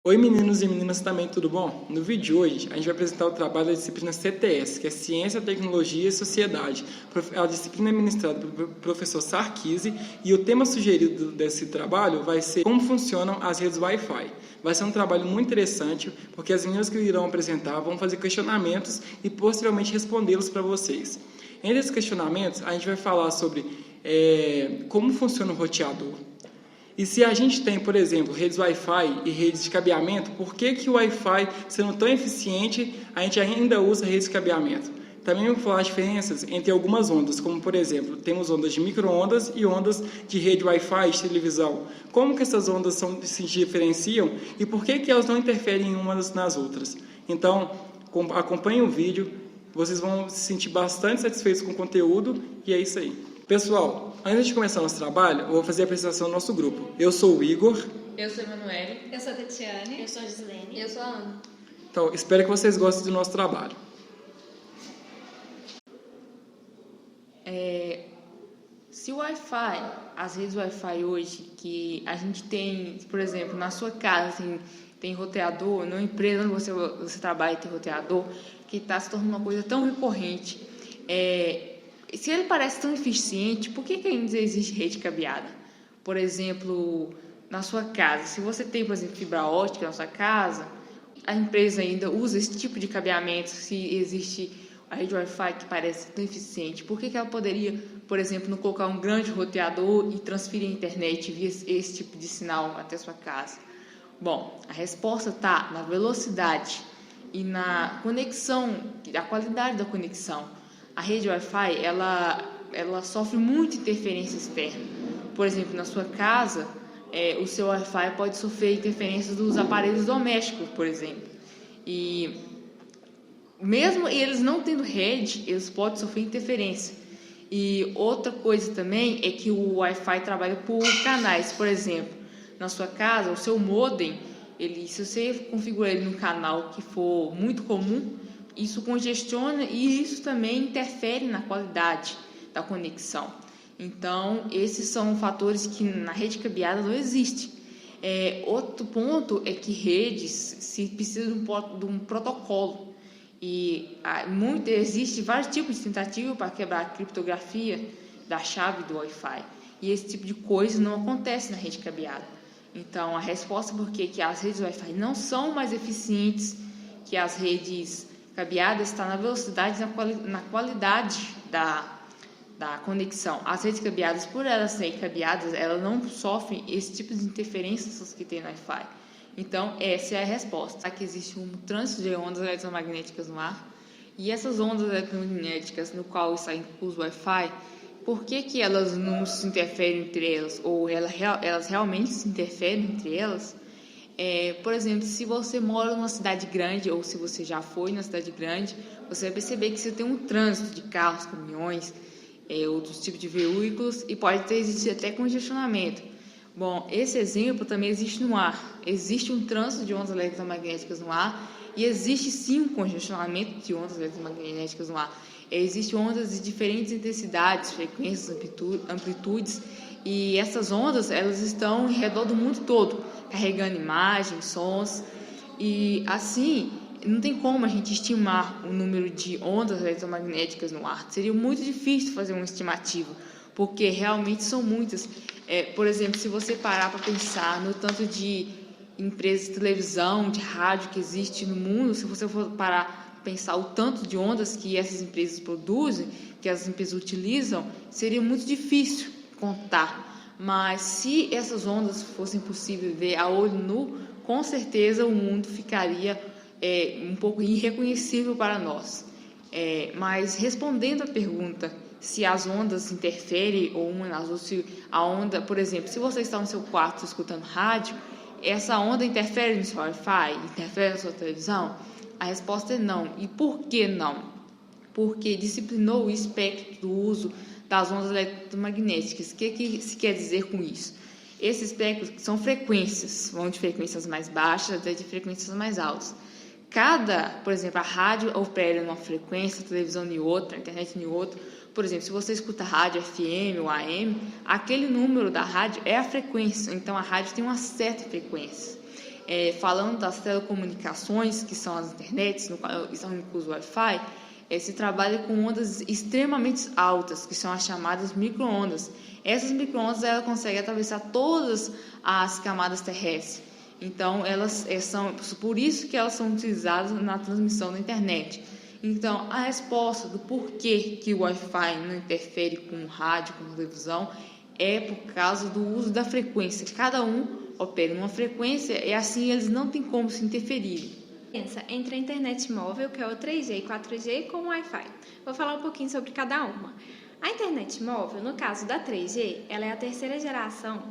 Oi meninos e meninas também, tudo bom? No vídeo de hoje a gente vai apresentar o trabalho da disciplina CTS, que é Ciência, Tecnologia e Sociedade. A disciplina é ministrada pelo professor Sarkisi e o tema sugerido desse trabalho vai ser como funcionam as redes Wi-Fi. Vai ser um trabalho muito interessante, porque as meninas que irão apresentar vão fazer questionamentos e posteriormente respondê-los para vocês. Entre esses questionamentos, a gente vai falar sobre como funciona o roteador. E se a gente tem, por exemplo, redes Wi-Fi e redes de cabeamento, por que o Wi-Fi, sendo tão eficiente, a gente ainda usa redes de cabeamento? Também vou falar as diferenças entre algumas ondas, como, por exemplo, temos ondas de micro-ondas e ondas de rede Wi-Fi de televisão. Como que essas ondas se diferenciam e por que elas não interferem umas nas outras? Então, acompanhem o vídeo, vocês vão se sentir bastante satisfeitos com o conteúdo e é isso aí. Pessoal, antes de começar nosso trabalho, eu vou fazer a apresentação do nosso grupo. Eu sou o Igor. Eu sou a Emanuele. Eu sou a Tatiane. Eu sou a Gislene. E eu sou a Ana. Então, espero que vocês gostem do nosso trabalho. Se o Wi-Fi, as redes Wi-Fi hoje, que a gente tem, por exemplo, na sua casa tem roteador, na empresa onde você trabalha tem roteador, que está se tornando uma coisa tão recorrente, se ele parece tão eficiente, por que ainda existe rede cabeada? Por exemplo, na sua casa, se você tem, por exemplo, fibra ótica na sua casa, a empresa ainda usa esse tipo de cabeamento, se existe a rede Wi-Fi que parece tão eficiente, por que ela poderia, por exemplo, não colocar um grande roteador e transferir a internet via esse tipo de sinal até a sua casa? Bom, a resposta está na velocidade e na conexão, a qualidade da conexão. A rede Wi-Fi, ela sofre muita interferência externa. Por exemplo, na sua casa, o seu Wi-Fi pode sofrer interferências dos aparelhos domésticos, por exemplo. E mesmo eles não tendo rede, eles podem sofrer interferência. E outra coisa também é que o Wi-Fi trabalha por canais. Por exemplo, na sua casa, o seu modem, se você configurar ele num canal que for muito comum, isso congestiona e isso também interfere na qualidade da conexão. Então, esses são fatores que na rede cabeada não existem. Outro ponto é que redes se precisa de um protocolo. E existe vários tipos de tentativa para quebrar a criptografia da chave do Wi-Fi. E esse tipo de coisa não acontece na rede cabeada. Então, a resposta por que as redes Wi-Fi não são mais eficientes que as redes cabeadas está na velocidade e na qualidade da conexão. As redes cabeadas, por elas serem cabeadas, elas não sofrem esse tipo de interferências que tem no Wi-Fi. Então, essa é a resposta. Aqui existe um trânsito de ondas eletromagnéticas no ar, e essas ondas eletromagnéticas no qual está incluso o Wi-Fi, por que elas não se interferem entre elas, ou elas realmente se interferem entre elas? Por exemplo, se você mora numa cidade grande, ou se você já foi na cidade grande, você vai perceber que você tem um trânsito de carros, caminhões, outros tipos de veículos, e pode existir até congestionamento. Bom, esse exemplo também existe no ar. Existe um trânsito de ondas eletromagnéticas no ar e existe sim um congestionamento de ondas eletromagnéticas no ar. Existem ondas de diferentes intensidades, frequências, amplitudes, e essas ondas elas estão em redor do mundo todo, carregando imagens, sons, e assim não tem como a gente estimar o número de ondas eletromagnéticas no ar. Seria muito difícil fazer uma estimativa, porque realmente são muitas. Por exemplo, se você parar para pensar no tanto de empresas de televisão, de rádio que existe no mundo, se você for parar para pensar o tanto de ondas que essas empresas produzem, que as empresas utilizam, seria muito difícil contar. Mas se essas ondas fossem possíveis ver a olho nu, com certeza o mundo ficaria um pouco irreconhecível para nós. Mas respondendo à pergunta se as ondas interferem ou uma nas outras, se a onda, por exemplo, se você está no seu quarto escutando rádio, essa onda interfere no seu Wi-Fi, interfere na sua televisão? A resposta é não. E por que não? Porque disciplinou o espectro do uso das ondas eletromagnéticas. O que se quer dizer com isso? Esses espectros são frequências, vão de frequências mais baixas até de frequências mais altas. Por exemplo, a rádio opera numa frequência, a televisão em outra, a internet em outra. Por exemplo, se você escuta rádio FM ou AM, aquele número da rádio é a frequência. Então, a rádio tem uma certa frequência. falando das telecomunicações, que são as internets, no qual estão incluso o Wi-Fi, se trabalha com ondas extremamente altas, que são as chamadas micro-ondas. Essas micro-ondas ela conseguem atravessar todas as camadas terrestres. Então, elas são por isso que elas são utilizadas na transmissão da internet. Então, a resposta do porquê que o Wi-Fi não interfere com o rádio, com a televisão, é por causa do uso da frequência. Cada um opera numa frequência e assim eles não têm como se interferir. Entre a internet móvel, que é o 3G e 4G, com o Wi-Fi. Vou falar um pouquinho sobre cada uma. A internet móvel, no caso da 3G, ela é a terceira geração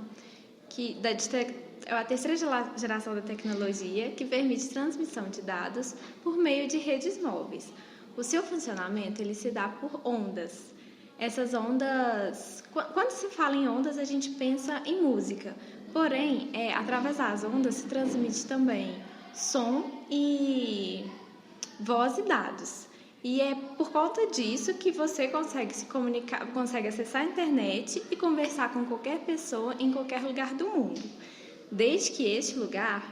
da tecnologia que permite transmissão de dados por meio de redes móveis. O seu funcionamento ele se dá por ondas. Essas ondas, quando se fala em ondas, a gente pensa em música. Porém, através das ondas se transmite também som e voz e dados. E é por conta disso que você consegue se comunicar, consegue acessar a internet e conversar com qualquer pessoa em qualquer lugar do mundo, desde que este lugar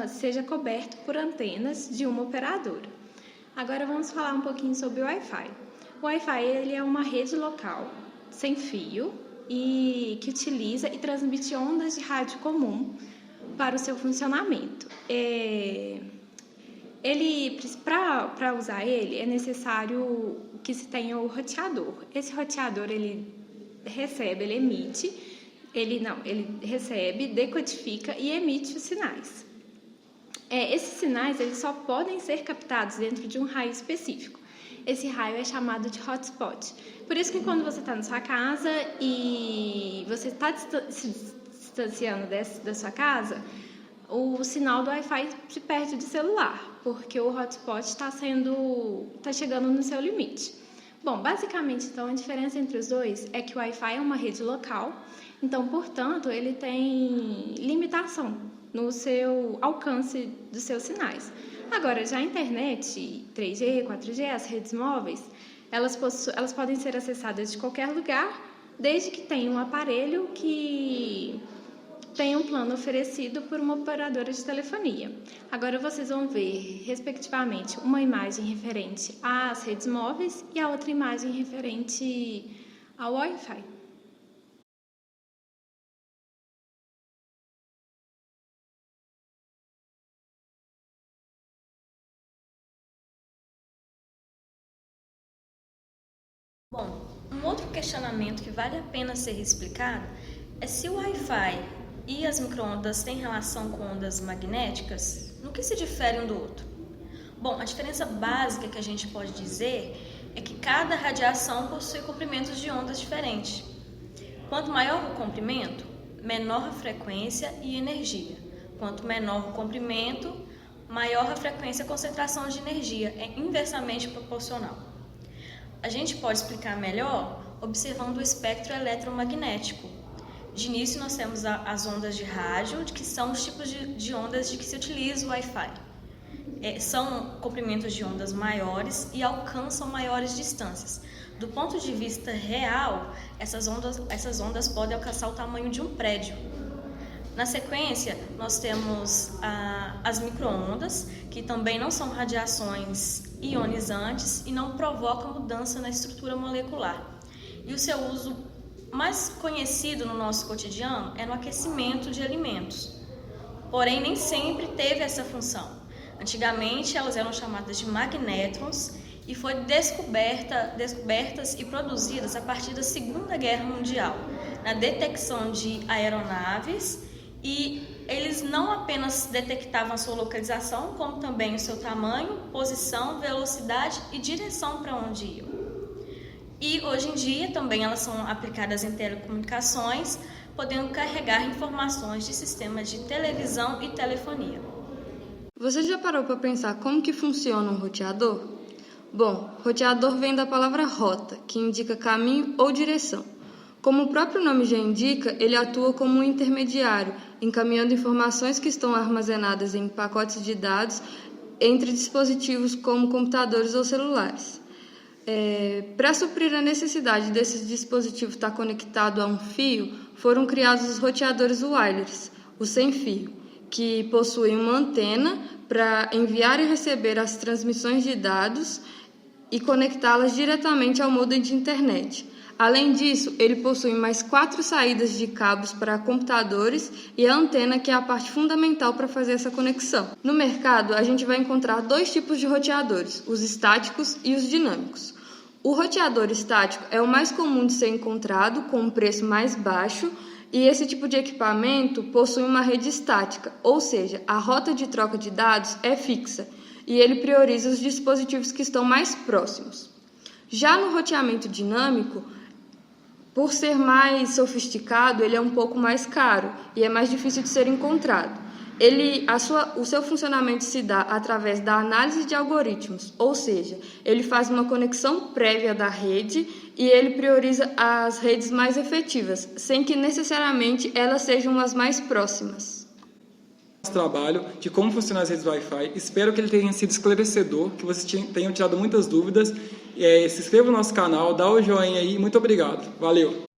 seja coberto por antenas de uma operadora. Agora vamos falar um pouquinho sobre o Wi-Fi. O Wi-Fi ele é uma rede local sem fio e que utiliza e transmite ondas de rádio comum para o seu funcionamento. Para usar ele, é necessário que se tenha o roteador. Esse roteador, ele recebe, decodifica e emite os sinais. Esses sinais eles só podem ser captados dentro de um raio específico. Esse raio é chamado de hotspot. Por isso que quando você está na sua casa e você está se distanciando da sua casa, o sinal do Wi-Fi se perde de celular, porque o hotspot está chegando no seu limite. Bom, basicamente, então, a diferença entre os dois é que o Wi-Fi é uma rede local, então, portanto, ele tem limitação no seu alcance dos seus sinais. Agora, já a internet, 3G, 4G, as redes móveis, elas podem ser acessadas de qualquer lugar, desde que tenha um aparelho que tem um plano oferecido por uma operadora de telefonia. Agora vocês vão ver, respectivamente, uma imagem referente às redes móveis e a outra imagem referente ao Wi-Fi. Bom, um outro questionamento que vale a pena ser explicado é se o Wi-Fi e as micro-ondas têm relação com ondas magnéticas, no que se difere um do outro? Bom, a diferença básica que a gente pode dizer é que cada radiação possui comprimentos de ondas diferentes. Quanto maior o comprimento, menor a frequência e energia. Quanto menor o comprimento, maior a frequência e concentração de energia, é inversamente proporcional. A gente pode explicar melhor observando o espectro eletromagnético. De início, nós temos as ondas de rádio, que são os tipos de ondas de que se utiliza o Wi-Fi. São comprimentos de ondas maiores e alcançam maiores distâncias. Do ponto de vista real, essas ondas podem alcançar o tamanho de um prédio. Na sequência, nós temos as micro-ondas, que também não são radiações ionizantes e não provocam mudança na estrutura molecular. E o seu uso mais conhecido no nosso cotidiano é no aquecimento de alimentos. Porém, nem sempre teve essa função. Antigamente, elas eram chamadas de magnétrons e foram descobertas e produzidas a partir da Segunda Guerra Mundial, na detecção de aeronaves. E eles não apenas detectavam a sua localização, como também o seu tamanho, posição, velocidade e direção para onde iam. E hoje em dia também elas são aplicadas em telecomunicações, podendo carregar informações de sistemas de televisão e telefonia. Você já parou para pensar como que funciona um roteador? Bom, roteador vem da palavra rota, que indica caminho ou direção. Como o próprio nome já indica, ele atua como um intermediário, encaminhando informações que estão armazenadas em pacotes de dados entre dispositivos como computadores ou celulares. Para suprir a necessidade desses dispositivos estar conectado a um fio, foram criados os roteadores wireless, o sem fio, que possui uma antena para enviar e receber as transmissões de dados e conectá-las diretamente ao modem de internet. Além disso, ele possui mais 4 saídas de cabos para computadores e a antena, que é a parte fundamental para fazer essa conexão. No mercado, a gente vai encontrar 2 tipos de roteadores, os estáticos e os dinâmicos. O roteador estático é o mais comum de ser encontrado, com um preço mais baixo, e esse tipo de equipamento possui uma rede estática, ou seja, a rota de troca de dados é fixa, e ele prioriza os dispositivos que estão mais próximos. Já no roteamento dinâmico, por ser mais sofisticado, ele é um pouco mais caro e é mais difícil de ser encontrado. O seu funcionamento se dá através da análise de algoritmos, ou seja, ele faz uma conexão prévia da rede e ele prioriza as redes mais efetivas, sem que necessariamente elas sejam as mais próximas. Trabalho de como funcionam as redes Wi-Fi. Espero que ele tenha sido esclarecedor, que vocês tenham tirado muitas dúvidas. Se inscreva no nosso canal, dá o joinha aí. Muito obrigado. Valeu!